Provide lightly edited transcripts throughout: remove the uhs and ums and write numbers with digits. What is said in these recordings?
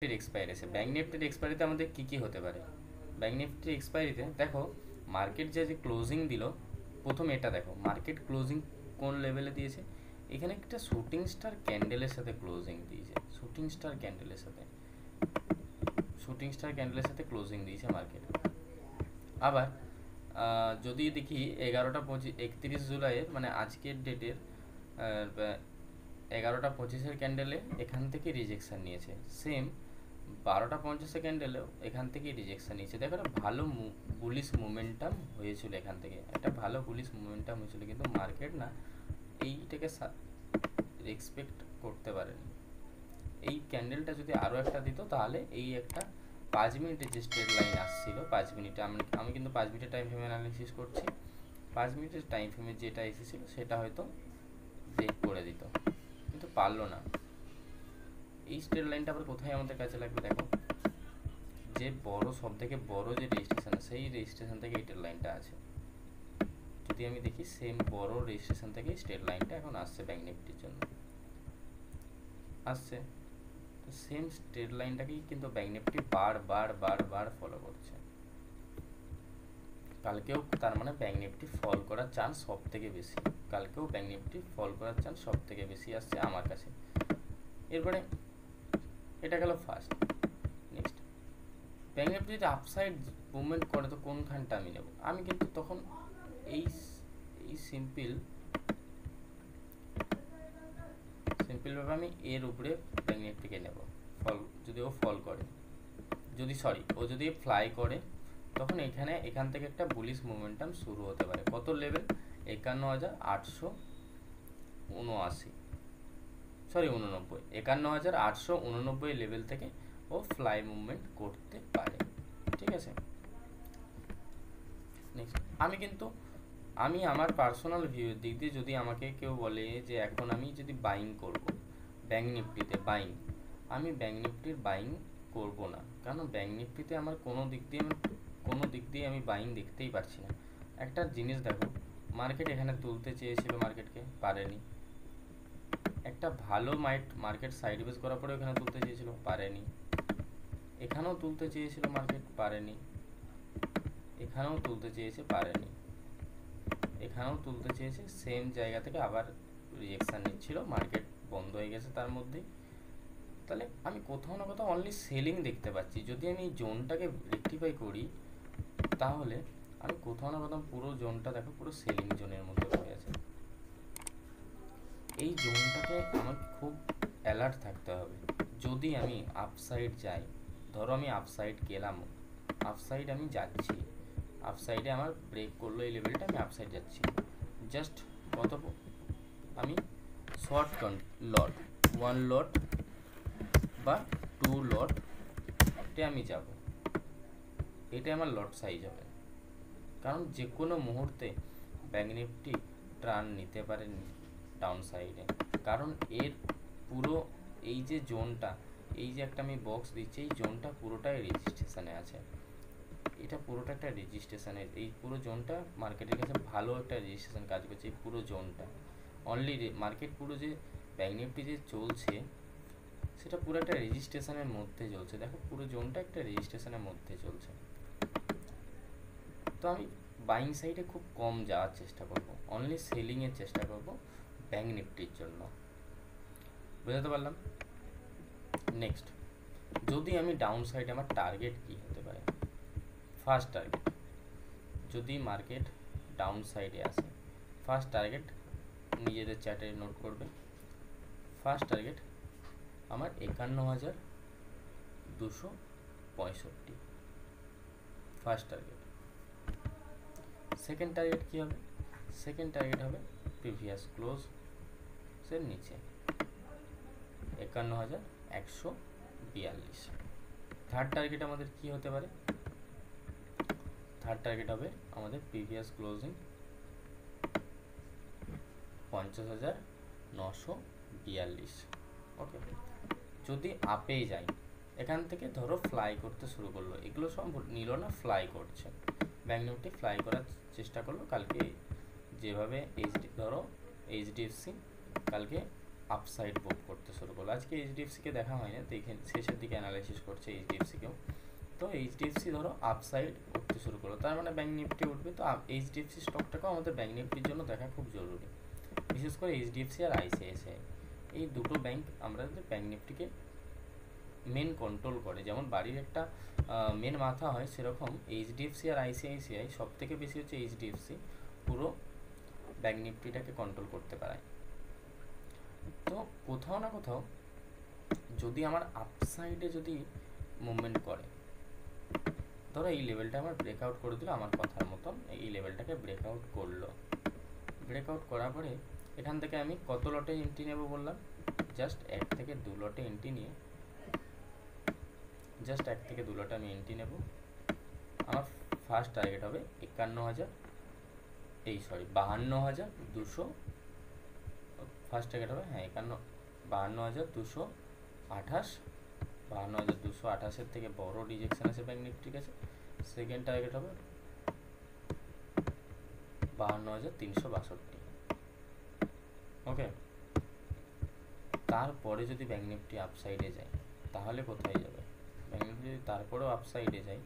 Expiry আছে। Bank নিফটির এক্সপায়ারিতে আমাদের কী কী হতে পারে? ব্যাঙ্ক নিফটির এক্সপায়ারিতে দেখো, মার্কেট যে ক্লোজিং দিল, প্রথম এটা দেখো মার্কেট ক্লোজিং কোন লেভেলে দিয়েছে। এখানে একটা শুটিং স্টার ক্যান্ডেলের সাথে ক্লোজিং দিয়েছে, শুটিং স্টার ক্যান্ডেলের সাথে ক্লোজিং দিয়েছে মার্কেট। আবার যদি দেখি 31 জুলাইয়ের মানে আজকের ডেটের 11:25 ক্যান্ডেলে এখান থেকে রিজেকশন নিয়েছে। সেম 12:50 ক্যান্ডেলেও এখান থেকে রিজেকশন নিয়েছে। দেখো একটা ভালো বুলিশ মোমেন্টাম হয়েছিল, এখান থেকে একটা ভালো বুলিশ মোমেন্টাম হয়েছিল, কিন্তু মার্কেট না এইটাকে এক্সপেক্ট করতে পারেনি। এই ক্যান্ডেলটা যদি আরও একটা দিত, তাহলে এই একটা 5 মিনিটের যে স্ট্রেট লাইন আসছিল, 5 মিনিটে আমি কিন্তু 5 মিনিটের টাইম ফ্রেম অ্যানালিসিস করছি। 5 মিনিটের টাইম ফ্রেমে যেটা এসেছিল সেটা হয়তো ব্রেক করে দিত, কিন্তু পারলো না। এই স্ট্রেট লাইনটা আবার কোথায় আমাদের কাছে লাগবে? দেখো, যে সব থেকে বড় যে রেজিস্ট্রেশন, সেই রেজিস্ট্রেশন থেকে এই স্ট্রেট লাইনটা আছে। যদি আমি দেখি, সেম বড় রেজিস্ট্রেশন থেকে স্ট্রেট লাইনটা এখন আসছে ব্যাঙ্ক নিফটির জন্য আসছে। তো সেম স্ট্রেট লাইনটাকেই কিন্তু ব্যাঙ্ক নিফটি বার ফলো করছে। কালকেও তার মানে ব্যাঙ্ক নিফটি ফল করার চান্স সব থেকে বেশি, কালকেও ব্যাঙ্ক নিফটি ফল করার চান্স সব থেকে বেশি আসছে আমার কাছে। এরপরে এটা গেল ফার্স্ট। নেক্সট, ব্যাঙ্ক নিফটি যদি আপসাইড মুভমেন্ট করে, তো কোনখানটা আমি নেব? আমি কিন্তু তখন এই সিম্পলভাবে আমি এর উপরে ব্যাঙ্ক নিফটিকে নেব। যদি ও ফল করে, ও যদি ফ্লাই করে, তখন এখান থেকে একটা বুলিশ মোমেন্টাম শুরু হতে পারে। কত লেভেল? 51,889 লেভেল থেকে ও ফ্লাই মুভমেন্ট করতে পারে। ঠিক আছে। নেক্সট, আমি আমার পার্সোনাল ভিউয়ের দিক দিয়ে যদি আমাকে কেউ বলে যে এখন আমি যদি বাইং করব ব্যাঙ্ক নিফটিতে, আমি ব্যাঙ্ক নিফটির বাইং করব না, কারণ ব্যাঙ্ক নিফটিতে আমার কোনো দিক দিয়ে আমি বাইং দেখতেই পারছি না। একটা জিনিস দেখো, মার্কেট এখানে তুলতে চেয়েছিল, মার্কেটকে পারেনি। একটা ভালো মার্কেট সাইডওয়েজ করার পরে এখানে তুলতে চেয়েছিল, পারেনি। এখানেও তুলতে চেয়েছিল মার্কেট, পারেনি। এখানেও তুলতে চেয়েছে, পারেনি। এখানেও তুলতে চেয়েছে, সেম জায়গা থেকে আবার রিজেকশন নিচ্ছিল, মার্কেট বন্ধ হয়ে গেছে তার মধ্যেই। তাহলে আমি কোথাও না কোথাও অনলি সেলিং দেখতে পাচ্ছি। যদি আমি এই জোনটাকে রেকটিফাই করি, তাহলে আমি কোথাও না কোথাও পুরো জোনটা দেখো, পুরো সেলিং জোনের মধ্যে হয়ে আছে। এই জোনটাকে আমাকে খুব অ্যালার্ট থাকতে হবে। যদি আমি আপসাইড যাই, ধরো আমি আপসাইড গেলাম, আপসাইড আমি যাচ্ছি, আপসাইডে আমার ব্রেক করলো এই লেভেলটা, আমি আপসাইড যাচ্ছি, জাস্ট আমি শর্ট লট, 1 লট বা 2 লটে আমি যাব, এটা আমার লট সাইজ হবে। কারণ যে কোনো মুহূর্তে ব্যাঙ্ক নিফটি টার্ন নিতে পারে ডাউন সাইডে, কারণ এর পুরো এই যে জোনটা, এই যে একটা আমি বক্স দিচ্ছি, এই জোনটা পুরোটাই রেজিস্ট্রেশনে আছে। এটা পুরোটা একটা রেজিস্ট্রেশনের, এই পুরো জোনটা মার্কেটের কাছে ভালো একটা রেজিস্ট্রেশন কাজ করছে। এই পুরো জোনটা অনলি মার্কেট পুরো যে ব্যাঙ্ক নিফটি যে চলছে, সেটা পুরো একটা রেজিস্ট্রেশনের মধ্যে চলছে। দেখো, পুরো জোনটা একটা রেজিস্ট্রেশনের মধ্যে চলছে। তো আমি বাইং সাইডে খুব কম যাওয়ার চেষ্টা করব, অনলি সেলিংয়ের চেষ্টা করব ব্যাঙ্ক নিফটির জন্য। বুঝতে পারলাম? নেক্সট, যদি আমি ডাউন সাইডে, আমার টার্গেট কী হতে পারে? ফার্স্ট টার্গেট, যদি মার্কেট ডাউন সাইডে আসে, ফার্স্ট টার্গেট নিজেদের চ্যাটে নোট করবে। ফার্স্ট টার্গেট আমার 51,265, ফার্স্ট টার্গেট। সেকেন্ড টার্গেট কী হবে? সেকেন্ড টার্গেট হবে প্রিভিয়াস ক্লোজ এর নিচে 51,142। থার্ড টার্গেট আমাদের কি হতে পারে? থার্ড টার্গেট হবে আমাদের প্রিভিয়াস ক্লোজিং 50,942। ওকে। যদি আপেই যাই, এখান থেকে ধরো ফ্লাই করতে শুরু করলো, এগুলো সব নিল না, ফ্লাই করছে, ব্যাঙ্ক নিফটি ফ্লাই করার চেষ্টা করলো। কালকে যেভাবে ধরো এইচডিএফসি কালকে আপসাইড মুভ করতে শুরু করলো। আজকে এইচডিএফসিকে দেখা হয় না, দেখেন শেষের দিকে অ্যানালাইসিস করছে এইচডিএফসিকেও। তো এইচডিএফসি ধরো আপসাইড উঠতে শুরু করলো, তার মানে ব্যাঙ্ক নিফটি উঠবে। তো এইচডিএফসি স্টকটাকেও আমাদের ব্যাঙ্ক নিফটির জন্য দেখা খুব জরুরি, বিশেষ করে এইচডিএফসি আর আইসিআইসিআই, এই দুটো ব্যাঙ্ক আমাদের ব্যাঙ্ক নিফটিকে মেন কন্ট্রোল করে। যেমন বাড়ির একটা মেন মাথা হয়, সেরকম এইচডিএফসি আর আইসিআইসিআই, সব থেকে বেশি হচ্ছে এইচডিএফসি পুরো ব্যাঙ্ক নিফটিটাকে কন্ট্রোল করতে পারে। তো কোথাও না কোথাও যদি আমার আপসাইডে যদি মুভমেন্ট করে, ধরো এই লেভেলটা আমার ব্রেকআউট করে দিল, আমার কথার মতন এই লেভেলটাকে ব্রেকআউট করলো, ব্রেকআউট করার পরে এখান থেকে আমি কত লটে এন্ট্রি নেব বললাম, জাস্ট 1 থেকে 2 লটে এন্ট্রি নিয়ে, জাস্ট 1 থেকে 2 লটে আমি এন্ট্রি নেব। আমার ফার্স্ট টার্গেট হবে 52,200, ফার্স্ট টার্গেট হবে হ্যাঁ 52,228, 52,228-এর থেকে বড় রিজেকশন আছে ব্যাঙ্ক নিফটির কাছে। সেকেন্ড টার্গেট হবে 52,362। ওকে, তারপরে যদি ব্যাঙ্ক নিফটি আপসাইডে যায় তাহলে কোথায় যাবে? ব্যাঙ্ক নিফটি যদি তারপরেও আপসাইডে যায়,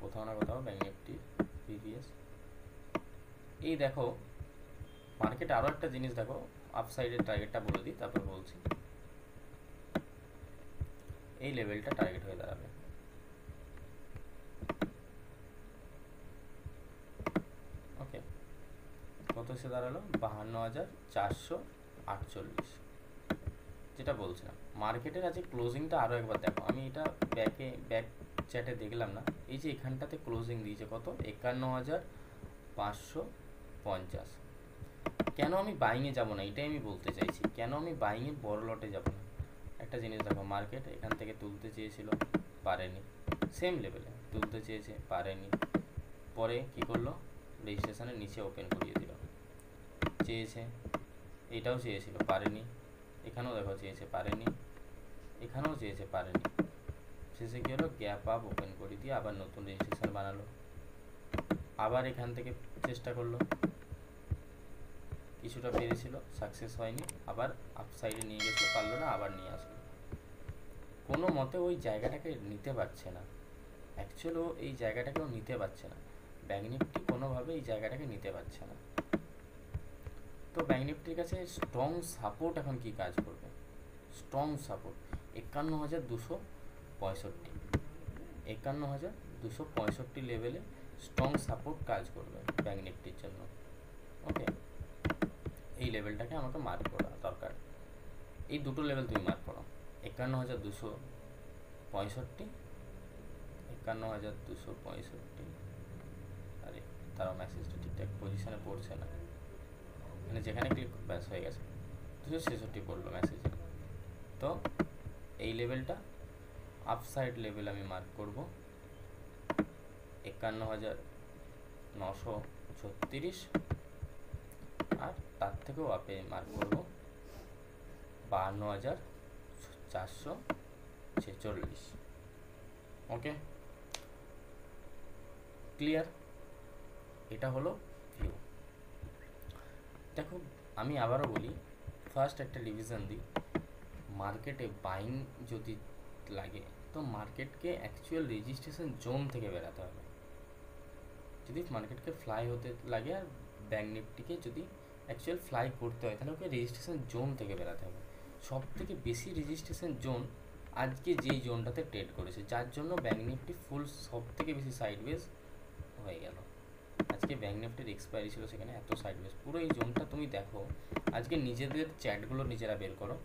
কোথাও না কোথাও ব্যাঙ্ক নিফটি প্রিভিয়াস, এই দেখো মার্কেট আরও একটা জিনিস দেখো, আপসাইডের টার্গেটটা বলে দিই তারপর বলছি। এই লেভেলটা টার্গেট হয়ে দাঁড়াবে, ওকে, কত এসে দাঁড়ালো 52,448, যেটা বলছিলাম। মার্কেটের আজকে ক্লোজিংটা আরও একবার দেখো, আমি এটা ব্যাক চ্যাটে দেখলাম না, এই যে এখানটাতে ক্লোজিং দিয়েছে কত 51,550। কেন আমি বাইংয়ে যাব না, এটাই আমি বলতে চাইছি, কেন আমি বাইংয়ে বড় লটে যাব না। একটা জিনিস দেখো, মার্কেট এখান থেকে তুলতে চেয়েছিল, পারেনি, সেম লেভেলে তুলতে চেয়েছে, পারেনি, পরে কি করলো, রেজিস্ট্রেশনের নিচে ওপেন করিয়ে দিল। চেয়েছে, এটাও চেয়েছিল, পারেনি, এখানেও দেখো চেয়েছে, পারেনি, এখানেও চেয়েছে, পারেনি, শেষে কি হলো, গ্যাপ আপ ওপেন করে দিয়ে আবার নতুন রেজিস্ট্রেশন বানালো, আবার এখান থেকে চেষ্টা করলো, কিছুটা পেরেছিল, সাকসেস হয়নি, আবার আপসাইডে নিয়ে গেছিলো, পারলো না, আবার নিয়ে আসলো। কোনো মতে ওই জায়গাটাকে নিতে পারছে না, অ্যাকচুয়ালি ও এই জায়গাটাকেও নিতে পারছে না, ব্যাঙ্ক নিফটি কোনোভাবে এই জায়গাটাকে নিতে পারছে না। তো ব্যাঙ্ক নিফটির কাছে স্ট্রং সাপোর্ট এখন কি কাজ করবে, স্ট্রং সাপোর্ট 51,265, 51,265 লেভেলে স্ট্রং সাপোর্ট কাজ করবে ব্যাঙ্ক নিফটির জন্য। ওকে, এই লেভেলটাকে আমাকে মার্ক করা দরকার, এই দুটো লেভেল তুমি মার্ক করো, 51,265, 51,265, আরে তারা মেসেজটা ঠিকঠাক পজিশনে পড়ছে না, মানে যেখানে ক্লিক ব্যাস হয়ে গেছে, 266 পড়লো মেসেজে। তো এই লেভেলটা আপসাইড লেভেল আমি মার্ক করব 51,936, আর তার থেকেও আপে মার্ক করব 52,446। ওকে, ক্লিয়ার? এটা হলো ভিউ। দেখো আমি আবারও বলি, ফার্স্ট একটা রিভিশন দিই, মার্কেটে বাইং যদি লাগে তো মার্কেটকে অ্যাকচুয়াল রেজিস্ট্রেশন জোন থেকে বেরাতে হবে। যদি মার্কেটকে ফ্লাই হতে লাগে আর ব্যাঙ্ক নিফটিকে যদি অ্যাকচুয়াল ফ্লাই করতে হয়, তাহলে ওকে রেজিস্ট্রেশন জোন থেকে বেরাতে হবে। সব থেকে বেশি রেজিস্ট্রেশন জোন আজকে যেই জোনটাতে ট্রেড করেছে, যার জন্য ব্যাঙ্ক নিফটি ফুল সব থেকে বেশি সাইডওয়েজ হয়ে গেল। আজকে ব্যাঙ্ক নিফটির এক্সপায়ারি ছিল, সেখানে এত সাইডওয়েজ, পুরো এই জোনটা তুমি দেখো। আজকে নিজেদের চ্যাটগুলো নিজেরা বের করো,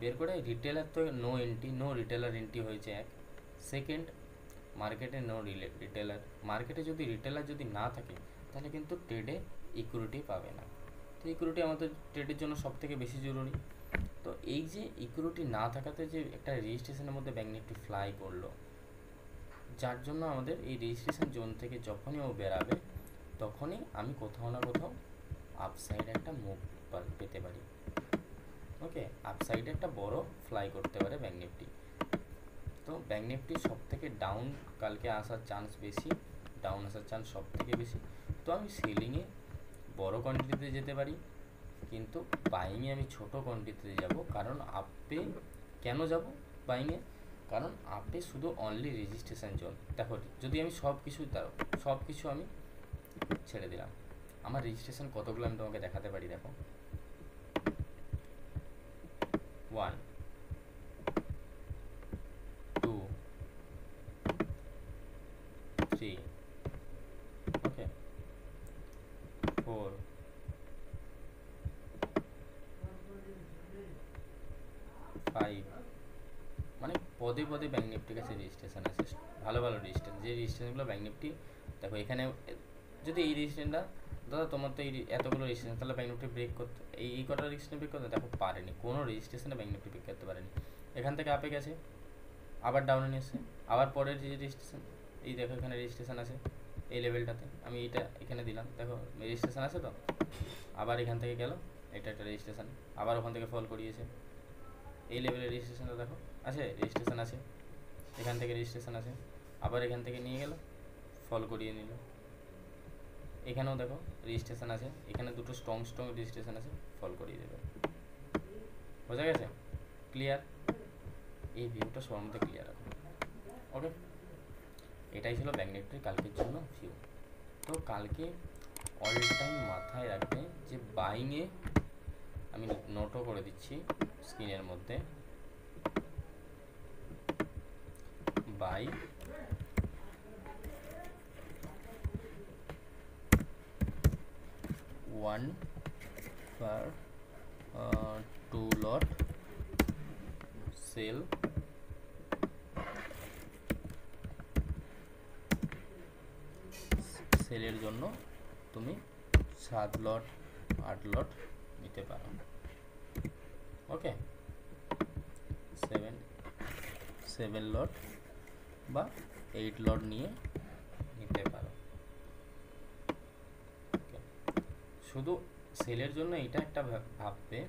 বের করে রিটেলার তো no entry, no retailer entry হয়েছে এক, সেকেন্ড মার্কেটে নো রিটেলার, মার্কেটে যদি রিটেলার যদি না থাকে তাহলে কিন্তু ট্রেডে ইকুইরিটি পাবে না। তো ইকুইরিটি আমাদের ট্রেডের জন্য সব থেকে বেশি জরুরি। তো এই যে ইকুইরিটি না থাকাতে যে একটা রেজিস্ট্রেশনের মধ্যে ব্যাঙ্ক নিফটি ফ্লাই করলো, যার জন্য আমাদের এই রেজিস্ট্রেশন জোন থেকে যখনই ও বেরাবে তখনই আমি কোথাও না কোথাও আপসাইডে একটা মুভ পেতে পারি। ওকে, আপসাইডে একটা বড় ফ্লাই করতে পারে ব্যাঙ্ক নিফটি। তো ব্যাঙ্ক নিফটি সব থেকে ডাউন কালকে আসার চান্স বেশি, ডাউন আসার চান্স সব থেকে বেশি। তো আমি সেলিংয়ে বড় কোয়ান্টিটিতে যেতে পারি, কিন্তু বাইংয়ে আমি ছোট কোয়ান্টিটিতে যাব, কারণ আপে কেন যাব বাইংয়ে, কারণ আপে শুধু অনলি রেজিস্ট্রেশন জোন। দেখো যদি আমি সব কিছু আমি ছেড়ে দিলাম, আমার রেজিস্ট্রেশন কতগুলো আমি তোমাকে দেখাতে পারি। দেখো 1 2 3 ওকে 4 5, মানে পদে পদে ব্যাঙ্ক নিফটির কাছে রেজিস্ট্রেশন আছে, ভালো ভালো রেজিস্ট্রেশন, যে রেজিস্ট্রেশনগুলো ব্যাঙ্ক নিফটি। দেখো এখানে যদি এই রেজিস্ট্রেশনটা, দাদা তোমার তো এই এতগুলো রেজিস্ট্রেশন, তাহলে ব্যাঙ্ক নিফটি ব্রেক করতে এই কটা রেজিস্ট্রেশন ব্রেক করতে, দেখো পারেনি, কোনো রেজিস্ট্রেশনে ব্যাঙ্ক নিফটি ব্রেক করতে পারেনি। এখান থেকে আপে গেছে, আবার ডাউনে নিয়ে এসছে, আবার পরের যে রেজিস্ট্রেশন, এই দেখো এখানে রেজিস্ট্রেশন আছে এই লেভেলটাতে, আমি এইটা এখানে দিলাম, দেখো রেজিস্ট্রেশন আছে তো, আবার এখান থেকে গেল, এটা একটা রেজিস্ট্রেশন, আবার ওখান থেকে ফল করিয়েছে, এই লেভেলের রেজিস্ট্রেশনটা দেখো আছে, রেজিস্ট্রেশন আছে, এখান থেকে রেজিস্ট্রেশন আছে, আবার এখান থেকে নিয়ে গেল, ফল করিয়ে নিল, এখানেও দেখো রেজিস্ট্রেশন আছে, এখানে দুটো স্ট্রং রেজিস্ট্রেশন আছে, ফল করিয়ে দেবে। বোঝা গেছে? ক্লিয়ার? এই ভিউটা সবার মধ্যে ক্লিয়ার রাখো। ওকে, এটাই ছিল ব্যাঙ্ক নিফটির কালকের জন্য ভিউ। তো কালকে অল টাইম মাথায় রাখবে যে বাইংয়ে, আমি নোটও করে দিচ্ছি স্ক্রিনের মধ্যে, বাই 1 per 2 lot, সেল সেলের জন্য তুমি 7 লট 8 লট নিতে পারো। ওকে, 7 লট বা 8 লট নিতে পারো। শুধু সেলের জন্য এটা একটা ভাববে,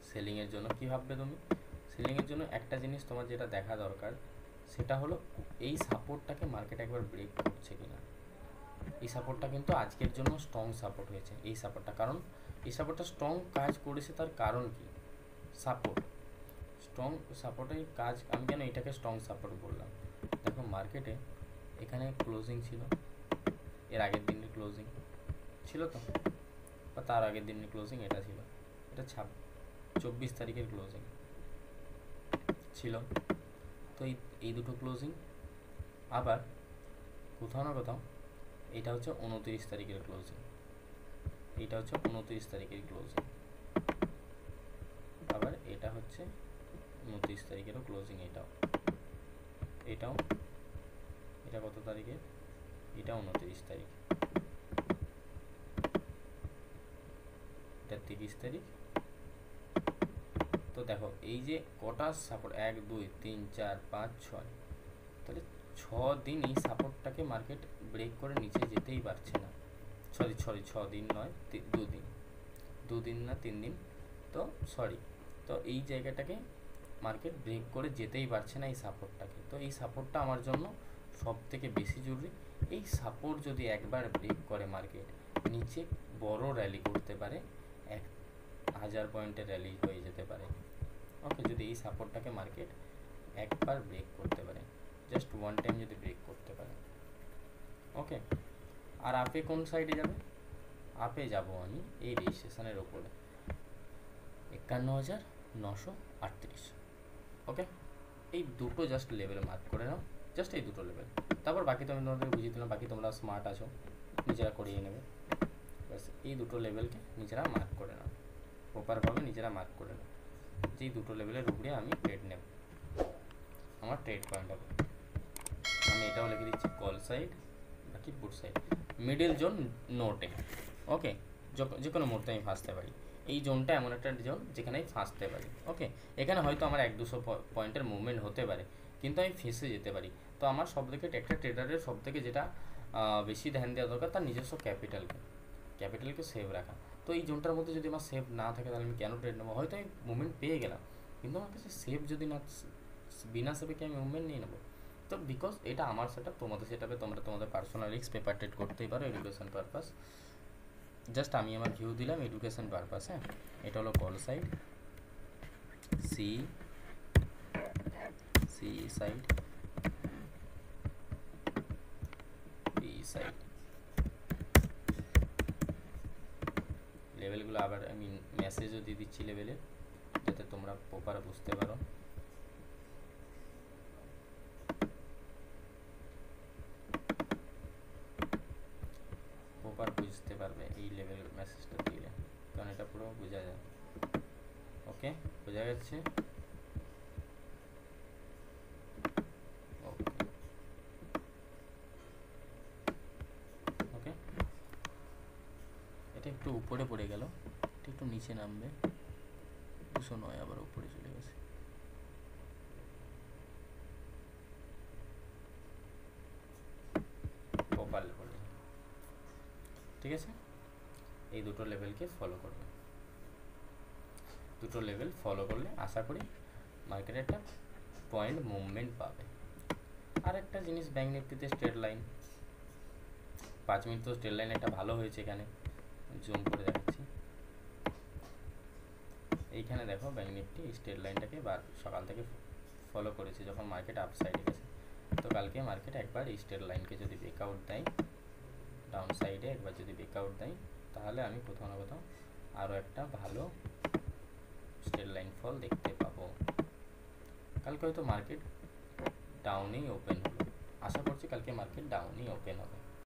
সেলিংয়ের জন্য কি ভাববে তুমি? সেলিংয়ের জন্য একটা জিনিস তোমার যেটা দেখা দরকার, সেটা হলো এই সাপোর্টটাকে মার্কেট একবার ব্রেক করছে কিনা। এই সাপোর্টটা কিন্তু আজকের জন্য স্ট্রং সাপোর্ট হয়েছে, এই সাপোর্টটা, কারণ এই সাপোর্টটা স্ট্রং কাজ করেছে, তার কারণ কি? সাপোর্ট, স্ট্রং সাপোর্টের কাজ। আমি কেন এটাকে স্ট্রং সাপোর্ট বললাম? দেখো মার্কেটে এখানে ক্লোজিং ছিল, এর আগের দিনের ক্লোজিং ছিল তো, বা তার আগের দিনের ক্লোজিং এটা ছিল, এটা 24 তারিখের ক্লোজিং ছিল। তো এই দুটো ক্লোজিং, আবার কোথাও না কোথাও এটা হচ্ছে 29 তারিখের ক্লোজিং, এইটা হচ্ছে 29 তারিখের ক্লোজিং, আবার এটা হচ্ছে 29 তারিখেরও ক্লোজিং, এটাও এটা কত তারিখে? এটা 29 তারিখ, এটা 30 তারিখ। তো দেখো এই যে কটা সাপোর্ট, 1 2 3 4 5 6, তাহলে 6 দিন এই সাপোর্টটাকে মার্কেট ব্রেক করে নিচে যেতেই পারছে না। সরি 6 দিন নয়, 2 দিন না 3 দিন, তো সরি, তো এই জায়গাটাকে মার্কেট ব্রেক করে যেতেই পারছে না এই সাপোর্টটাকে। তো এই সাপোর্টটা আমার জন্য সব থেকে বেশি জরুরি। এই সাপোর্ট যদি একবার ব্রেক করে মার্কেট, নিচে বড় র্যালি করতে পারে, 1000 পয়েন্টের র্যালি হয়ে যেতে পারে। ওকে, যদি এই সাপোর্টটাকে মার্কেট একবার ব্রেক করতে পারে, জাস্ট ওয়ান টাইম যদি ব্রেক করতে পারে। ওকে, আর আপে কোন সাইডে যাবে? আপে যাব আমি এই রেজিস্ট্রেশনের ওপরে 51,938। ওকে, এই দুটো জাস্ট লেভেল মার্ক করে নাও, জাস্ট এই দুটো লেভেল। তারপর বাকি তো আমি তোমাদের বুঝিয়ে দিলাম, বাকি তোমরা স্মার্ট আছো, নিজেরা করিয়ে নেবে। ব্যাস এই দুটো লেভেলকে নিজেরা মার্ক করে নাও, প্রপারভাবে নিজেরা মার্ক করে নাও, যেই দুটো লেভেলের উপরে আমি ট্রেড নেব, আমার ট্রেড পয়েন্ট হবে। আমি এটাও লিখে দিচ্ছি কল সাইড, বাকি পুট সাইড, মিডল জোন নোটে। ওকে, যে কোনো মুহূর্তে আমি ফাঁসতে পারি, এই জোনটা এমন একটা জোন যেখানে আমি ফাঁসতে পারি। ওকে, এখানে হয়তো আমার 1-200 পয়েন্টের মুভমেন্ট হতে পারে, কিন্তু আমি ফেসে যেতে পারি। তো আমার সব থেকে একটা ট্রেডারের সব থেকে যেটা বেশি ধ্যান দেওয়া দরকার, তার নিজস্ব ক্যাপিটালকে সেভ রাখা। তো এই জোনটার মধ্যে যদি আমার সেভ না থাকে, তাহলে আমি কেন ট্রেড নেবো? হয়তো আমি মুভমেন্ট পেয়ে গেলাম, কিন্তু আমার কাছে সেভ যদি না, বিনা সেভে কি আমি মুভমেন্ট নিয়ে নেবো? তো বিকজ এটা আমার সেটআপ, তোমাদের সেটআপে তোমরা তোমাদের পার্সোনাল রিস্ক পেপার ট্রেড করতেই পারো, এডুকেশন পারপাস। জাস্ট আমি আমার ভিউ দিলাম এডুকেশন পারপাস। হ্যাঁ, এটা হলো call side, C side, B side. লেভেলগুলো আবার আমি মেসেজও দিয়ে দিচ্ছি লেভেলে, যাতে তোমরা প্রপার বুঝতে পারো। প্রপার বুঝতে পারবে এই লেভেল মেসেজটা দিলে, কারণ এটা পুরো বোঝা যায়। ওকে, বোঝা যাচ্ছে? ওকে ওকে, এটা একটু উপরে পড়ে গেল, এটা একটু নিচে নামবে। 209 আবার উপরে চলে গেছে। প্রপার লেভেল, ঠিক আছে? এই দুটো লেভেলকে ফলো করবে। দুটো লেভেল ফলো করলে আশা করি মার্কেটে একটা পয়েন্ট মুভমেন্ট পাবে। আর একটা জিনিস, ব্যাঙ্ক নিফটিতে স্ট্রেট লাইন 5 মিনিট তো স্ট্রেট লাইন একটা ভালো হয়েছে। এখানে জুম করে দেখাচ্ছি, এইখানে দেখো ব্যাঙ্ক নিফটি স্ট্রেট লাইনটাকে সকাল থেকে ফলো করেছে যখন মার্কেট আপসাইডে গেছে। তো কালকে মার্কেট একবার এই স্ট্রেট লাইনকে যদি ব্রেকআউট দেয়, ডাউন সাইডে একবার যদি ব্রেকআউট দেয়, তাহলে আমি কোথাও না কোথাও আরও একটা ভালো স্ট্রেট লাইন ফল দেখতে পাবো। কালকে হয়তো মার্কেট ডাউনেই ওপেন হলো, আশা করছি কালকে মার্কেট ডাউনেই ওপেন হবে।